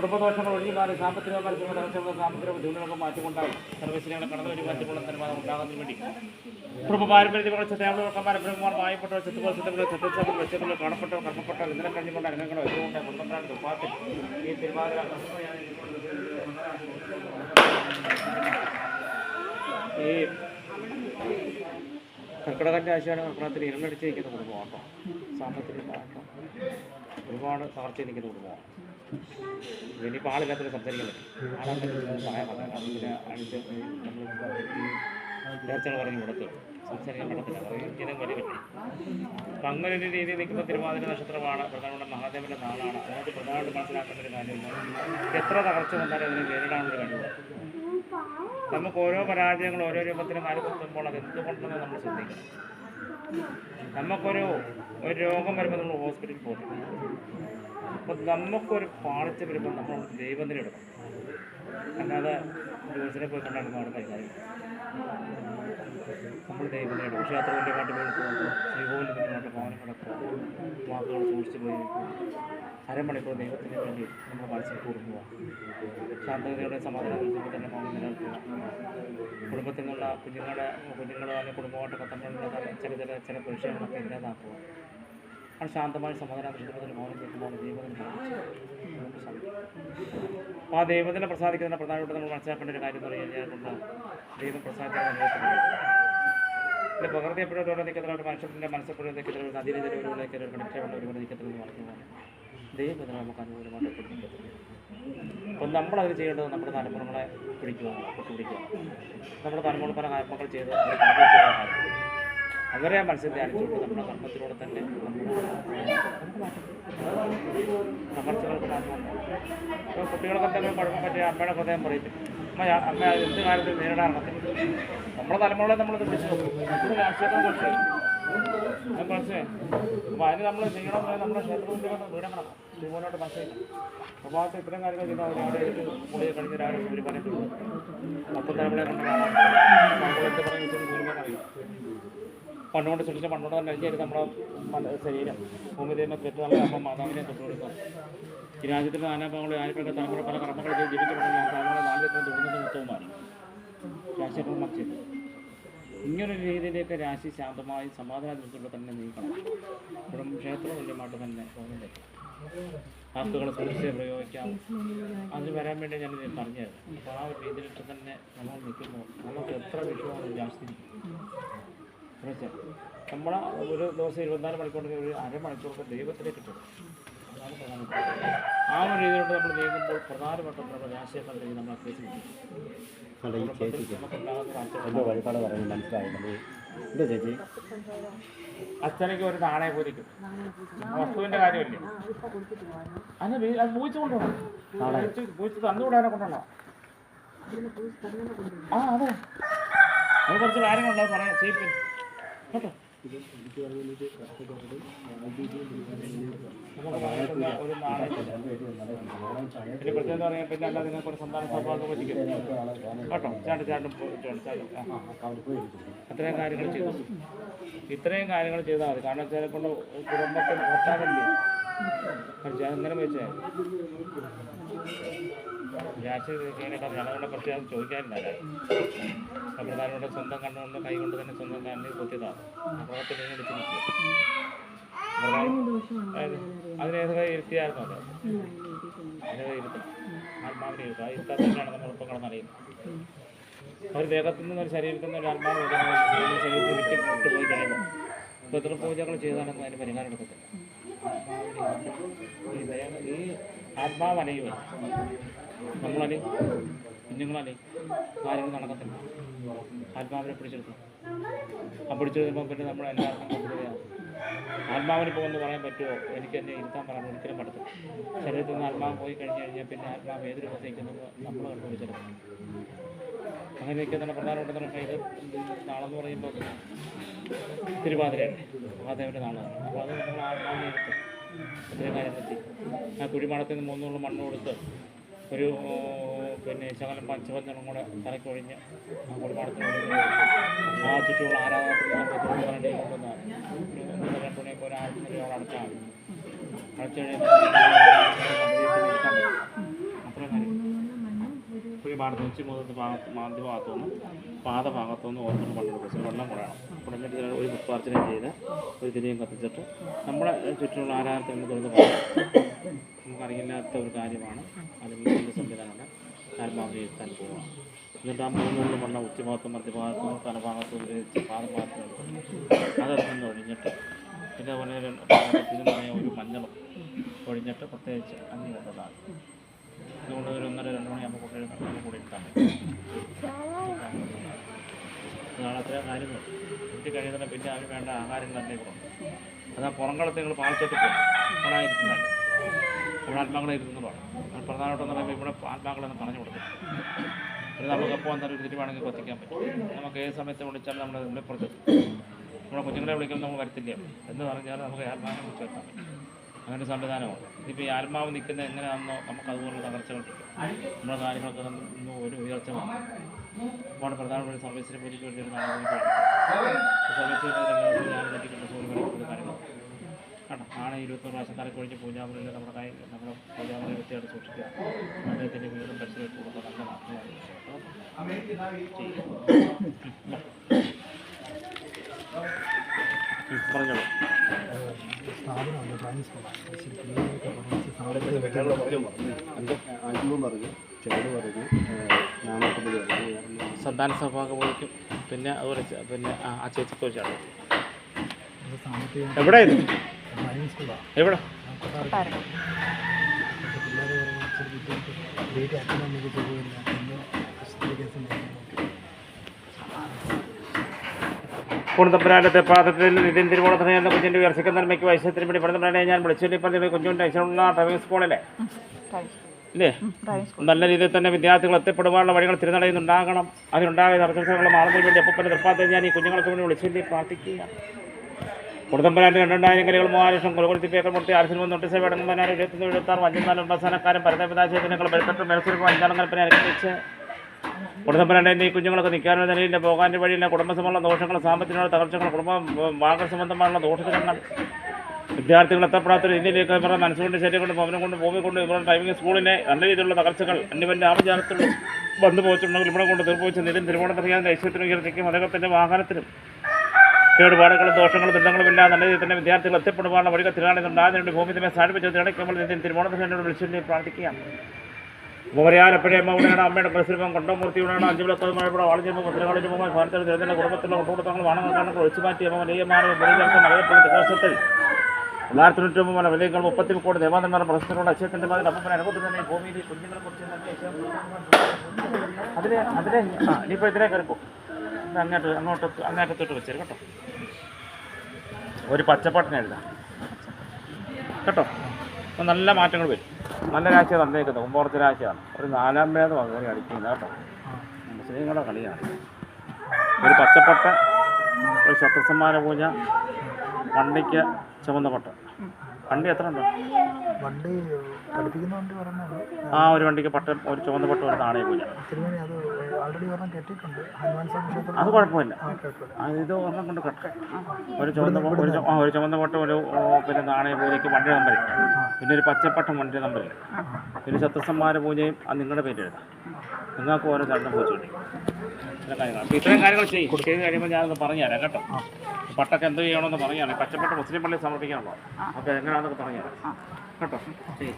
കുടുംബദോഷങ്ങൾ ഒഴിഞ്ഞുമാറി സാമ്പത്തിക മത്സരങ്ങൾ തടസ്സമുള്ള സാമ്പത്തിക ബുദ്ധിമുട്ടുകൾക്ക് മാറ്റിക്കൊണ്ടാകും സർവീസിനെ കടന്നു ഒരു മാറ്റമുള്ള നിർമ്മാണം ഉണ്ടാകുന്നതിന് വേണ്ടി കുടുംബ പാരമ്പര്യങ്ങളെ ചട്ടയാളുകൾക്കന്മാർ ബ്രഹ്മമാർ മായപ്പെട്ട ചിത്രകോശത്തുകളെ ചട്ടച്ചകൾ വെച്ചതുകൾ കാണപ്പെട്ട കർമ്മപ്പെട്ട ഇന്നലെ കഴിഞ്ഞുകൊണ്ട് അരങ്ങങ്ങളോ എതുകൊണ്ട് കുടുംബക്കാരുടെ ദുഃഖാത്തിൽ ഈ തിരുവാതിര ഈ കർക്കിടകൻ്റെ ആഴ്ചയാണ് കർക്കിടകത്തിൽ ഇരുളടിച്ചിരിക്കുന്ന കുടുംബമാട്ടോ സാമ്പത്തിക ഒരുപാട് തകർച്ചയിരിക്കുന്ന കുടുംബമാണ്. ഇനിയിപ്പോൾ ആളില്ലാത്തൊരു സംസാരിക്കാൻ പറ്റും ആളാണെങ്കിൽ പറയാൻ പറ്റില്ല അതിന് അടിച്ച് നമ്മൾ നേർച്ചകൾ പറഞ്ഞ് കൊടുത്തു സംസാരിക്കാൻ പറ്റത്തില്ല പറയും വലിയ പറ്റി. അപ്പം അങ്ങനെ ഒരു രീതിയിൽ നിൽക്കുന്ന തിരുവാതിര നക്ഷത്രമാണ് പ്രധാനപ്പെട്ട മഹാദേവൻ്റെ നാളാണ്. അതിനകത്ത് പ്രധാനമായിട്ട് മനസ്സിലാക്കേണ്ട ഒരു കാര്യമില്ല എത്ര തകർച്ച വന്നാലും അതിനെ നേരിടാനുള്ള കഴിവ്. നമുക്ക് ഓരോ പരാജയങ്ങളും ഓരോ രൂപത്തിലും അനുഭവത്തുമ്പോൾ അത് എന്തുകൊണ്ടെന്ന് നമ്മൾ ശ്രദ്ധിക്കണം. നമുക്കൊരു രോഗം വരുമ്പോൾ നമ്മൾ ഹോസ്പിറ്റലിൽ പോകും. അപ്പോൾ നമുക്കൊരു പാളിച്ച വരുമ്പോൾ നമ്മൾ ദൈവത്തിനെ എടുക്കും. അല്ലാതെ ജോസിനെ പോയി കണ്ടാണ് അവിടെ കൈകാര്യം നമ്മൾ ദൈവത്തിനെ എടുക്കും. ക്ഷേത്രത്തിൻ്റെ പാട്ട് പോയി ശ്രീകോവിലിൻ്റെ പാട്ട് ഭവനം കിടക്കുക വാക്കുകൾ സൂക്ഷിച്ച് പോയി അരമണിക്കൂർ ദൈവത്തിന് വേണ്ടി നമ്മൾ മനസ്സിൽ കൂടുക. ശാന്തതയുടെ സമാധാനത്തിൽ തന്നെ മൗനം നിലനിർത്തുക. കുടുംബത്തിൽ നിന്നുള്ള കുഞ്ഞുങ്ങളെ അല്ലെങ്കിൽ കുടുംബമായിട്ടൊക്കെ തമ്മിലുള്ള ചില വിഷയങ്ങളൊക്കെ ഇല്ലാതാക്കുക. അത് ശാന്തമായി സമാധാനം ദൃഷ്ടത്തിൽ മൗനം നിൽക്കുമ്പോൾ ദൈവത്തിന് അപ്പോൾ ആ ദൈവത്തിനെ പ്രസാദിക്കുന്നതിന് പ്രധാനമായിട്ട് നമ്മൾ മനസ്സിലാക്കേണ്ട ഒരു കാര്യം എന്ന് പറഞ്ഞു കഴിഞ്ഞാൽ ദൈവം പ്രസാദിക്കാൻ അനുഭവത്തില്ല. പിന്നെ പ്രകൃതി എപ്പോഴും ഒരുപോലെ നിൽക്കുന്നവരുടെ മനുഷ്യൻ്റെ മനസ്സെപ്പോഴും നിൽക്കുന്ന ഒരു നദിയിലെ ഒരുവിലേക്ക് ഒരു കണക്റ്റീവുള്ള ഒരുപോലെ നിൽക്കുന്നതെന്ന് പറഞ്ഞാൽ ദൈവത്തിന് നമുക്ക് അനുകൂലമായിട്ട് പിടിക്കത്തില്ല. അപ്പം നമ്മളതിൽ ചെയ്യേണ്ടത് നമ്മുടെ തലമുറകളെ പിടിക്കുക. നമ്മുടെ തലമുറ പല കർമ്മങ്ങൾ ചെയ്ത് അവരെ മനസ്സിൽ ധ്യാനിച്ചുകൊണ്ട് നമ്മുടെ കർമ്മത്തിലൂടെ തന്നെ തകർച്ചകൾക്ക് മാറ്റമുണ്ട്. ഇപ്പോൾ കുട്ടികൾക്ക് എന്തെങ്കിലും കുഴപ്പം പറ്റിയ അമ്മയുടെ ഹൃദയം പറയും അമ്മ എന്ത് കാര്യത്തിൽ നേരിടാറുണ്ട്. നമ്മുടെ തലമുറകളെ നമ്മളത് പിടിച്ചു നോക്കും. നമ്മുടെ രാഷ്ട്രീയത്തെ കുറിച്ച് ഞാൻ മനസ്സിലായി. അപ്പോൾ അതിന് നമ്മൾ ചെയ്യണമെന്ന് നമ്മുടെ ക്ഷേത്രത്തിൽ വീടണം ശ്രീമോനോട്ട് മനസ്സിലാക്കണം. പ്രഭാതത്തിൽ ഇത്തരം കാര്യങ്ങൾ ചെയ്താൽ അവിടെ കൂടുതൽ കഴിഞ്ഞ രാവിലെ സൂര്യപാനം ചെയ്തു മൊത്തം തലമുറയെ കണ്ട് കാണാം. എന്ത് പറഞ്ഞു സൂര്യപാനം അറിയാം. മണ്ണുകൊണ്ട് സൃഷ്ടിച്ച മണ്ണോട് തന്നെ അഴിഞ്ഞായിരുന്നു നമ്മുടെ ശരീരം. ഭൂമിദേവനെ പെറ്റ് നല്ല അമ്മ മാതാവിനെ തൊട്ടുകൊടുക്കുക. ഈ രാജ്യത്തിൻ്റെ നാനാഭാഗങ്ങളിൽ ആയിരക്കണക്കിന് തലമുറ പല കർമ്മങ്ങൾ ചെയ്ത് ജീവിക്കപ്പെടുന്ന ആ തലമുറ നാല് ദിവസം തുടങ്ങുന്ന മൊത്തവുമാണ് രാശിയപ്പം മറിച്ചത്. ഇങ്ങനൊരു രീതിയിലേക്ക് രാശി ശാന്തമായി സമാധാനത്തിലൂടെ തന്നെ നീക്കണം. ഇവിടെ ക്ഷേത്ര തുല്യമായിട്ട് തന്നെ പോകുന്നില്ല. വാക്കുകളെ കുറിച്ച് പ്രയോഗിക്കാം. അതിന് വരാൻ വേണ്ടി ഞാനിത് പറഞ്ഞത്. അപ്പോൾ ആ ഒരു രീതിയിലിട്ട് തന്നെ നമ്മൾ നിൽക്കുമ്പോൾ നമുക്ക് എത്ര വിഷയമാണ് ജാസ്തിരിക്കും. നമ്മളെ ഒരു ദിവസം 24 മണിക്കൂറിന് ഒരു അരമണിക്കൂർക്ക് ദൈവത്തിലേക്ക് കിട്ടും. അതാണ് പ്രധാനപ്പെട്ടത്. ആ ഒരു രീതിയിലോട്ട് നമ്മൾ നീങ്ങുമ്പോൾ പ്രധാനപ്പെട്ട രാഷ്ട്രീയ കണ്ടെങ്കിൽ നമ്മൾ കേസ് വഴിപാട് പറയുന്നത് മനസ്സിലായില്ലേ ചേച്ചി? അച്ഛനക്ക് ഒരു നാണയം പൂരിക്കും. വസ്തുവിൻ്റെ കാര്യമല്ലേ അത് പൂച്ച കൊണ്ടുപോകണം. പൂച്ച തന്നുകൂടാനെ കൊണ്ടുപോകണം. അതെ അത് കുറച്ച് കാര്യങ്ങളുണ്ടാവും പറയാം ചെയ്യിപ്പിൻ കേട്ടോ. ഒരു നാണയം പിന്നെ പ്രത്യേകം പറയാൻ പിന്നെ അല്ലാതെ നിങ്ങൾക്ക് ഒരു സന്താന സൗഭാഗ്യം പറ്റിക്കും കേട്ടോ. ചാണ്ടും അത്രയും കാര്യങ്ങൾ ചെയ്തു. ഇത്രയും കാര്യങ്ങൾ ചെയ്താൽ മതി. കാരണം ചിലപ്പോൾ കുടുംബത്തിൽ ഒട്ടാകല്ലേ അങ്ങനെ വെച്ചാൽ രാശി ചെയ്യാനായിട്ട് ഞങ്ങളുടെ പ്രത്യേകം ചോദിക്കാനില്ല. പ്രധാനപ്പെട്ട സ്വന്തം കണ്ണുകൊണ്ട് കൈ കൊണ്ട് തന്നെ സ്വന്തം കണ്ണിൽ കൊത്തിയതാണ്. അപകടത്തിൽ ഇടിച്ച് നിൽക്കുക. അതിനേതൊക്കെ ഇരുത്തിയായിരുന്നു. അത് അതിനൊക്കെ ഇരുത്തണം. ആത്മാവിനെ ഇരുത്തുക. ഇരുത്താൻ തന്നെയാണ് നമ്മളിപ്പോൾ കിടന്നറിയുന്നത്. ഒരു ദേഹത്തു നിന്ന് ഒരു ശരീരത്തിൽ നിന്ന് ഒരു ആത്മാവ് ശരീരത്തിൽ വിട്ട് പോയി കഴിയുമ്പോൾ ഇപ്പോൾ എത്ര പൂജകൾ ചെയ്താലൊന്നും അതിന് പരിഹാരം എടുക്കത്തില്ല. ഈ ആത്മാവ് അലയുക നമ്മളല്ലേ കുഞ്ഞുങ്ങളല്ലേ കാര്യങ്ങൾ നടക്കത്തില്ല. ആത്മാവിനെ പിടിച്ചെടുക്കും. ആ പിടിച്ചെടുക്കുമ്പോൾ പിന്നെ നമ്മൾ എല്ലാവർക്കും കൊണ്ടുവരികയാണ്. ആത്മാവിന് പോകുമെന്ന് പറയാൻ പറ്റുമോ? എനിക്ക് എന്നെ ഇരുത്താൻ പറയാൻ ഒരിക്കലും പറ്റത്തില്ല. ശരീരത്തിൽ നിന്ന് ആത്മാവ് പോയി കഴിഞ്ഞാൽ പിന്നെ ആത്മാവ് ഏത് രൂപത്തേക്കുന്നത് നമ്മൾ കണ്ടുപിടിച്ചെടുക്കും. അങ്ങനെയൊക്കെ തന്നെ പ്രധാനപ്പെട്ട ഇത് നാളെന്ന് പറയുമ്പോൾ തിരുവാതിരയാണ് മഹാദേവൻ്റെ നാളാണ്. അപ്പോൾ അത് നമ്മൾ ആത്മാവിനെ എടുത്ത് ഇത്രയും കാര്യങ്ങൾ ചെയ്യും. ആ കുഴിമാടത്തിൽ നിന്ന് 3 മണ്ണ് കൊടുത്ത് ഒരു പിന്നെ ശകലം പച്ചവെള്ളം കൂടെ തലക്കൊഴിഞ്ഞ് ആ കുഴിമാടത്തിന് ആ ചുറ്റുമുള്ള ആരാധനത്തിൽ കൊണ്ടുവന്നാണ് ഒരു 1-2 മണിയൊക്കെ ഒരു 6 മണിയോളം അടച്ചാൽ മതി. അടച്ചു കഴിയുമ്പോൾ ഭാഗത്ത് ഉച്ചി മുതൽ മാധ്യ ഭാഗത്തുനിന്ന് പാദഭാഗത്തുനിന്ന് ഓരോന്നും മണ്ണെടുക്കും വെള്ളം കുടയണം. കുടഞ്ഞിട്ട് ഒരു പുഷ്പാർച്ചന ചെയ്ത് ഒരു തിരിയും കത്തിച്ചിട്ട് നമ്മുടെ ചുറ്റുമുള്ള ആരാധനത്തിൽ നിന്ന് തുറന്ന് പറയാം. നമുക്കറിയില്ലാത്ത ഒരു കാര്യമാണ്. അല്ലെങ്കിൽ ഇതിൻ്റെ സംവിധാനമാണ് ആത്മാവിനെ ഇരുത്താൻ പോവുക. എന്നിട്ട് ആ മൂന്നുകൊണ്ട് മണ്ണ ഉച്ചഭാഗത്തും മധ്യഭാഗത്തും തലഭാഗത്തും ഉപയോഗിച്ച് പാദഭാഗത്തും എടുക്കും. അതിൽ നിന്ന് ഒഴിഞ്ഞിട്ട് പിന്നെ പോലെ ഇതിനായ ഒരു മഞ്ഞളും ഒഴിഞ്ഞിട്ട് പ്രത്യേകിച്ച് അന്നി കൊണ്ടതാണ്. അതുകൊണ്ട് ഒരു 1:30-2 മണിയാകുമ്പോൾ കൊണ്ടുവരുമ്പോൾ കൂടി ഇട്ടാൽ മതി. അതാണ് അത്രയും കാര്യങ്ങൾ. വീട്ടിൽ കഴിയുന്നതിന് പിന്നെ അതിന് വേണ്ട ആഹാരങ്ങൾ തന്നെ കൂടുണ്ട്. അത് ആ പുറംകളത്തിൽ നിങ്ങൾ പാലിച്ചോട്ട് പോകും. ഇവിടെ ഇരിക്കുന്നുണ്ട്, ഇവിടെ ആത്മാക്കളെ ഇരുന്നതാണ്. അത് പ്രധാനമായിട്ടെന്ന് പറയുമ്പോൾ ഇവിടെ ആത്മാക്കളെന്ന് പറഞ്ഞു കൊടുക്കും. ഒരു നമുക്കപ്പോൾ വന്നൊരു തിരിവാണെങ്കിൽ കത്തിക്കാൻ പറ്റും. നമുക്ക് ഏത് സമയത്ത് വിളിച്ചാലും നമ്മുടെ ഉള്ളിപ്പുറത്ത് നമ്മുടെ കുഞ്ഞുങ്ങളെ വിളിക്കുമ്പോൾ നമ്മൾ വരത്തില്ല എന്ന് പറഞ്ഞാൽ നമുക്ക് ആത്മാവിനെ വിളിച്ച് വെക്കാൻ പറ്റും. അങ്ങനെ സംവിധാനമാണ്. ഇതിപ്പോൾ ഈ ആത്മാവ് നിൽക്കുന്നത് എങ്ങനെയാണെന്നോ നമുക്ക് അതുപോലുള്ള തകർച്ചകൾ കിട്ടും. നമ്മുടെ കാര്യങ്ങളൊക്കെ ഒന്നും ഒരു ഉയർച്ച വന്നു. ഒരുപാട് പ്രധാനപ്പെട്ട സർവീസിനെ പോലിക്ക് വേണ്ടി ഒരു നാളെ സർവീസ് ഞാനെത്തിക്കുന്ന സൂര്യപ്പെടുന്ന കാര്യങ്ങൾ കേട്ടോ. ആണ് 21 പ്രാവശ്യം തലക്ക് ഒഴിച്ച് പൂജാമുറിയിൽ നമ്മുടെ കൈ നമ്മുടെ പൂജാമുറി വൃത്തിയായിട്ട് സൂക്ഷിക്കുക. അദ്ദേഹത്തിൻ്റെ വീടും പരിസരത്ത് കൊടുക്കുക. നല്ല മാറ്റമാണ് പറഞ്ഞോളൂ. സന്താന സഭാഗം വിളിക്കും. പിന്നെ അതുപോലെ പിന്നെ ആ ചേച്ചിക്ക് വെച്ചാണ് എവിടെ എവിടെ കുടുംബരാജത്തെ പാത്രത്തിൽ നിതിൻ തിരുവോണത്തിന് എന്ന കുഞ്ഞിൻ്റെ ഉയർച്ചയ്ക്ക് നന്മയ്ക്ക് വൈശ്യത്തിന് വേണ്ടി പെടുന്നവരെ ഞാൻ വിളിച്ചു പറഞ്ഞ കുഞ്ഞുണ്ട് ഐശ്വര്യമുള്ള ഡ്രൈവിംഗ് സ്കൂളല്ലേ ഇല്ലേ? നല്ല രീതിയിൽ തന്നെ വിദ്യാർത്ഥികൾ എത്തിപ്പെടുവാനുള്ള വഴികൾ തിരുനടയുന്നുണ്ടാകണം. അതിനുണ്ടായ തടസ്സങ്ങൾ മാറുന്നതിന് വേണ്ടി അപ്പൻ്റെ തൃപ്പാത്തെ ഞാൻ ഈ കുഞ്ഞുങ്ങൾക്ക് വേണ്ടി വിളിച്ചു പ്രാർത്ഥിക്കുക. കുടുംബരാജ് 2000 കലികൾ 3000 കൊലകൊടുത്തിപ്പേക്കൽ മുട്ടി ആർസിൽ 1 നോട്ടീസ് വേണമെന്നാൽ 21 76 54 അവസാനക്കാരൻ പരതപിതാശയത്തിനങ്ങൾ ബലപ്പെട്ട മേൽസുരക്കും 5 കൽപ്പന അനുസരിച്ച് കുടുംബരാജ് ഈ കുഞ്ഞുങ്ങൾക്ക് നിൽക്കാനുള്ള നിലയില്ല, പോകാൻ്റെ വഴിയില്ല. കുടുംബസമ്പന്നുള്ള ദോഷങ്ങൾ, സാമ്പത്തികമായ തകർച്ചകൾ, കുടുംബം ഭാഗസംബന്ധമായുള്ള ദോഷത്തിനങ്ങൾ, വിദ്യാർത്ഥികൾ എത്തപ്പെടാത്ത രീതിയിലേക്ക് ഇവരുടെ മനസ്സുകൊണ്ട് ശരീരം കൊണ്ട് ഭവനം കൊണ്ട് ഭൂമി കൊണ്ട് ഇവരുടെ ഡ്രൈവിംഗ് സ്കൂളിനെ നല്ല രീതിയിലുള്ള തകർച്ചകൾ എന്നിവൻ്റെ ആപചാരത്തിൽ വന്നു പോയിട്ടുണ്ടെങ്കിൽ ഇവിടെ കൊണ്ട് തീർപ്പുവെച്ച് നിതിൻ തിരുവോണത്തിന് ഐശ്വര്യത്തിനും ഉയർച്ചയ്ക്കും അദ്ദേഹത്തിൻ്റെ വാഹനത്തിനും കേടുപാടുകളും ദോഷങ്ങളും ദുരിതങ്ങളുമില്ല. നല്ല രീതിയിൽ തന്നെ വിദ്യാർത്ഥികൾ എത്തിപ്പെടുവാനുള്ള വഴികൾ തിരുനാടുന്നുണ്ടാകുന്നതിനുവേണ്ടി ഭൂമി തന്നെ സ്ഥാപിച്ചത് തിരണിക്കുമ്പോൾ നിതിൻ തിരുവോണത്തിന് എന്നോട് വിളിച്ചു പ്രാർത്ഥിക്കുകയാണ്. ഉപരിയാലപ്പോഴേ അമ്മയുടെ അമ്മയുടെ പരിസരം കൊണ്ടമൂർത്തിയോടാണ് 5 വിളക്കത് മഴയുടെ വാളിജമ്പം പത്രകാളിജമ്പമായി ഭാരതത്തിൽ ജനത്തിന്റെ കുടുംബത്തിലുള്ള ഒട്ടുകൂട്ടങ്ങൾ വാണങ്ങൾ ഒഴിച്ചു മാറ്റി അമ്മ വലിയമാരും ബലികൾക്കും അറിയപ്പെടുന്ന ദിവസത്തിൽ 1990 വലിയകൾ 30 കോടി ദേവാദന്മാരുടെ പ്രശ്നത്തോട് അക്ഷയത്തിൻ്റെ മകൻ അപ്പൻ അനുഭവത്തിൽ തന്നെ ഭൂമിയിൽ കുഞ്ഞുങ്ങളെ കുറിച്ച് അതിലെ ഇനിയിപ്പോൾ ഇതിനെ കയറിപ്പോ അങ്ങോട്ടത്തോട്ട് വെച്ചേരും കേട്ടോ. ഒരു പച്ചപ്പാട്ടിന് എഴുതാം കേട്ടോ. അപ്പം നല്ല മാറ്റങ്ങൾ വരും. നല്ല രാശിയാണ് തന്നേക്കുന്നത്. കുമ്പോർച്ച രാശിയാണ്. ഒരു 4-ാം ഭേദം അങ്ങനെ അടിക്കുന്നത് കേട്ടോ. മുസ്ലിങ്ങളുടെ കളിയാണ്. ഒരു പച്ചപ്പട്ട, ഒരു ശത്രുസമ്മാന പൂജ, വണ്ടിക്ക് ചുവന്ന പട്ട. വണ്ടി എത്ര ഉണ്ട്? ആ ഒരു വണ്ടിക്ക് പട്ട, ഒരു ചുവന്ന പട്ട, ഒരു നാണയ പൂജ. അത് കുഴപ്പമില്ല. ഇത് ഒരെണ്ണം കൊണ്ട് കട്ടെ. ഒരു ചുവന്ന പട്ട, ഒരു പിന്നെ നാണയ പൂജയ്ക്ക് വണ്ടി നമ്പർ, പിന്നെ ഒരു പച്ചപ്പട്ടം വണ്ടി നമ്പർ, പിന്നെ ശത്രുസമ്മാന പൂജയും അത് നിങ്ങളുടെ പേര് എഴുതാം. നിങ്ങൾക്ക് ഓരോ ചടങ്ങും പൂജ കിട്ടും. ഇത്ര കാര്യങ്ങൾ. അപ്പോൾ ഇത്രയും കാര്യങ്ങൾ ചെയ്ത് കഴിയുമ്പോൾ ഞാനൊന്ന് പറഞ്ഞുതരാം കേട്ടോ. പട്ടൊക്കെ എന്ത് ചെയ്യണമെന്ന് പറഞ്ഞാണ്. പച്ചപ്പട്ട മുസ്ലിം പള്ളി സമർപ്പിക്കാനുള്ളൂ. അപ്പോൾ എങ്ങനെയാണെന്നൊക്കെ പറഞ്ഞുതരാം കേട്ടോ. ശരി.